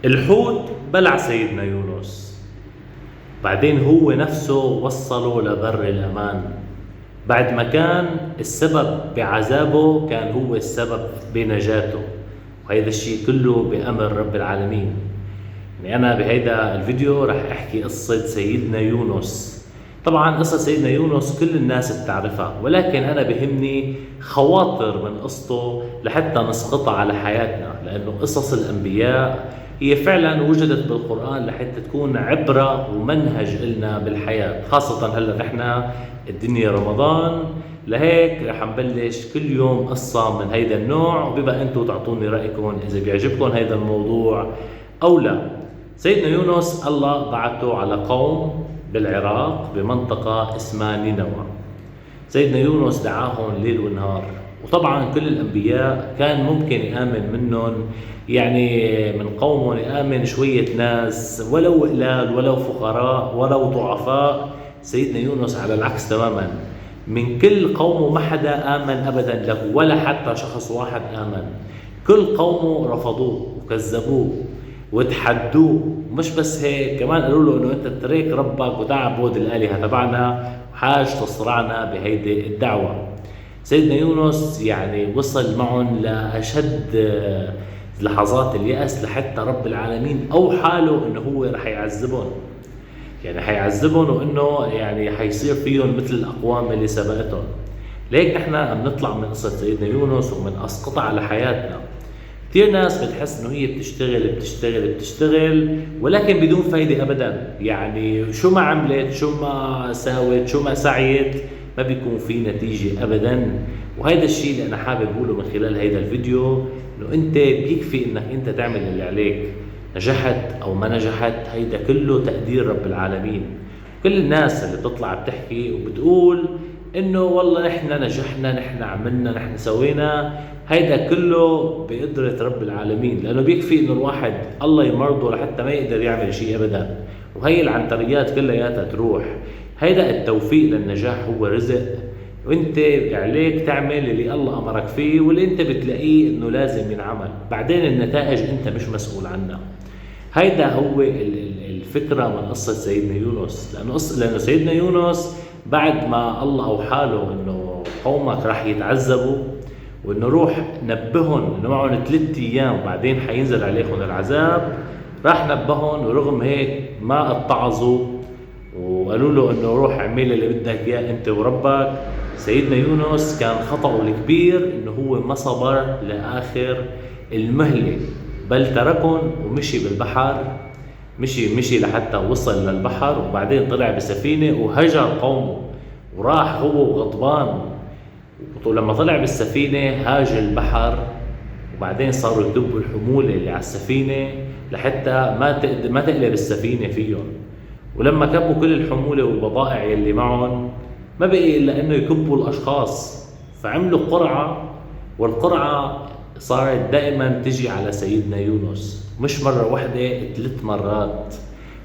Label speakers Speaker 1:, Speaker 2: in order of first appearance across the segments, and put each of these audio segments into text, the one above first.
Speaker 1: الحوت بلع سيدنا يونس، بعدين هو نفسه وصله لبر الأمان بعد ما كان السبب بعذابه، كان هو السبب بنجاته. وهذا الشيء كله بأمر رب العالمين. يعني أنا بهيدا الفيديو رح أحكي قصة سيدنا يونس. طبعا قصة سيدنا يونس كل الناس بتعرفها، ولكن أنا بهمني خواطر من قصته لحتى نسقطها على حياتنا، لأنه قصص الأنبياء هي فعلا وجدت بالقرآن لحتى تكون عبرة ومنهج إلنا بالحياة، خاصة هلا نحن الدنيا رمضان. لهيك رح نبلش كل يوم قصة من هيدا النوع، وبيبقى انتم تعطوني رأيكم إذا بيعجبكم هيدا الموضوع أو لا. سيدنا يونس الله بعثه على قوم بالعراق بمنطقة اسمها نينوى. سيدنا يونس دعاهم ليل ونهار، وطبعا كل الأنبياء كان ممكن يآمن منهم، يعني من قومهم يآمن شوية ناس ولو قلال ولو فقراء ولو ضعفاء. سيدنا يونس على العكس تماما، من كل قومه ما حدا آمن أبدا له، ولا حتى شخص واحد آمن. كل قومه رفضوه وكذبوه وتحدوه. مش بس هيك، كمان قالوا له انه انت تريك ربك وتعبد الآلهة تبعنا وحاج تصرعنا بهيدي الدعوة. سيدنا يونس يعني وصل معهم لأشد لحظات اليأس، لحتى رب العالمين أوحى له انه هو رح يعذبهم، يعني حيعذبهم، وانه يعني حيصير فيهم مثل الاقوام اللي سبقتهم. ليك نحن بنطلع من قصة سيدنا يونس ومن اسقطها على حياتنا. كثير ناس بتحس انه هي بتشتغل ولكن بدون فايدة ابدا، يعني شو ما عملت، شو ما ساوت، شو ما سعيت، ما بيكون في نتيجة ابدا. وهذا الشيء اللي انا حابب اقوله من خلال هذا الفيديو، انه انت بيكفي انك انت تعمل اللي عليك. نجحت او ما نجحت هيدا كله تقدير رب العالمين. كل الناس اللي بتطلع بتحكي وبتقول انه والله نحن نجحنا، نحن عملنا، نحن سوينا، هيدا كله بقدرة رب العالمين، لانه بيكفي انه الواحد الله يمرضه لحتى ما يقدر يعمل شيء ابدا، وهي العنتريات كلياتها تروح. هيدا التوفيق للنجاح هو رزق، وانت عليك تعمل اللي الله امرك فيه، واللي انت بتلاقيه انه لازم ينعمل. بعدين النتائج انت مش مسؤول عنها. هيدا هو الفكرة من قصة سيدنا يونس، لأنه سيدنا يونس بعد ما الله أوحى له إنه قومك راح يتعذبوا، وإنه روح نبههم إنه معهم 3 أيام وبعدين حينزل عليهم العذاب، راح نبههم، ورغم هيك ما اتعظوا وقالوا له إنه روح اعمل اللي بدك إياه أنت وربك. سيدنا يونس كان خطأه الكبير إنه هو ما صبر لآخر المهلة، بل تركهم ومشي بالبحر. مشي لحتى وصل للبحر، وبعدين طلع بسفينة وهجر قومه وراح هو وغضبان. ولما طلع بالسفينة هاج البحر، وبعدين صاروا يدبوا الحمولة اللي على السفينة لحتى ما تقلب السفينة فيهم. ولما كبوا كل الحمولة والبضائع اللي معهم، ما بقي إلا إنه يكبوا الأشخاص، فعملوا قرعة، والقرعة صارت دائما تجي على سيدنا يونس، مش مرة واحدة، 3 مرات.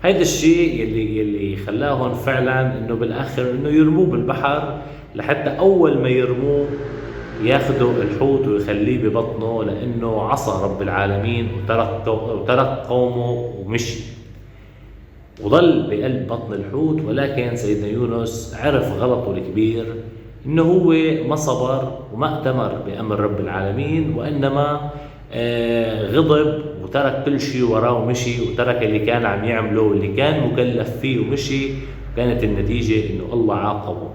Speaker 1: هيدا الشيء يلي خلاهم فعلا انه بالاخر انه يرموه بالبحر، لحتى اول ما يرموه ياخذوا الحوت ويخليه ببطنه، لانه عصى رب العالمين وترك قومه ومشي وظل بقلب بطن الحوت. ولكن سيدنا يونس عرف غلطه الكبير، انه هو ما صبر وما ائتمر بامر رب العالمين، وانما غضب وترك كل شيء وراه ومشي، وترك اللي كان عم يعمله واللي كان مكلف فيه ومشي. كانت النتيجة انه الله عاقبه.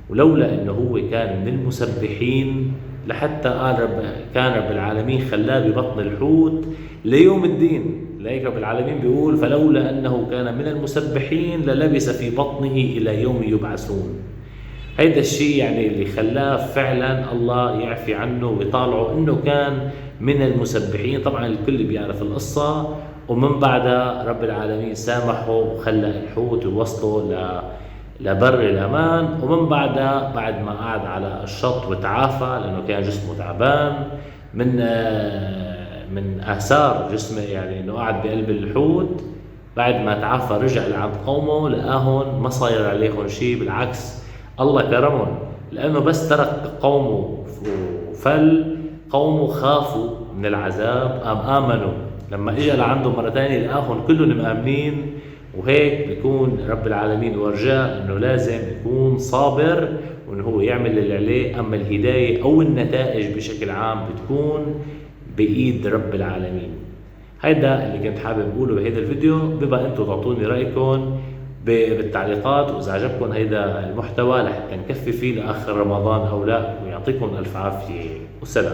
Speaker 1: ولولا انه هو كان من المسبحين لحتى كان رب العالمين خلاه ببطن الحوت ليوم الدين. لذلك رب العالمين بيقول فلولا انه كان من المسبحين للبث في بطنه الى يوم يبعثون. هيدا الشيء يعني اللي خلاه فعلا الله يعفي عنه ويطالعه انه كان من المسبحين. طبعا الكل بيعرف القصة، ومن بعدها رب العالمين سامحه وخلى الحوت يوصله لبر الأمان. ومن بعدها بعد ما قعد على الشط وتعافى، لأنه كان جسمه تعبان من آثار جسمه، يعني إنه قعد بقلب الحوت، بعد ما تعافى رجع لعند قومه لقاهم ما صاير عليهم شيء، بالعكس الله كرمهم، لأنه بس ترك قومه وفل قومه خافوا من العذاب، آمنوا. لما اجى لعنده مرة تانية لقاهم كلهم مآمنين، وهيك بيكون رب العالمين ورجاه انه لازم يكون صابر وانه هو يعمل اللي عليه. اما الهداية او النتائج بشكل عام بتكون بايد رب العالمين. هيدا اللي كنت حابب اقوله بهيدا الفيديو. ببقى انتم تعطوني رايكم بالتعليقات، واذا عجبكم هيدا المحتوى لحتى نكفي فيه لاخر رمضان او لا. ويعطيكم الف عافية والسلام.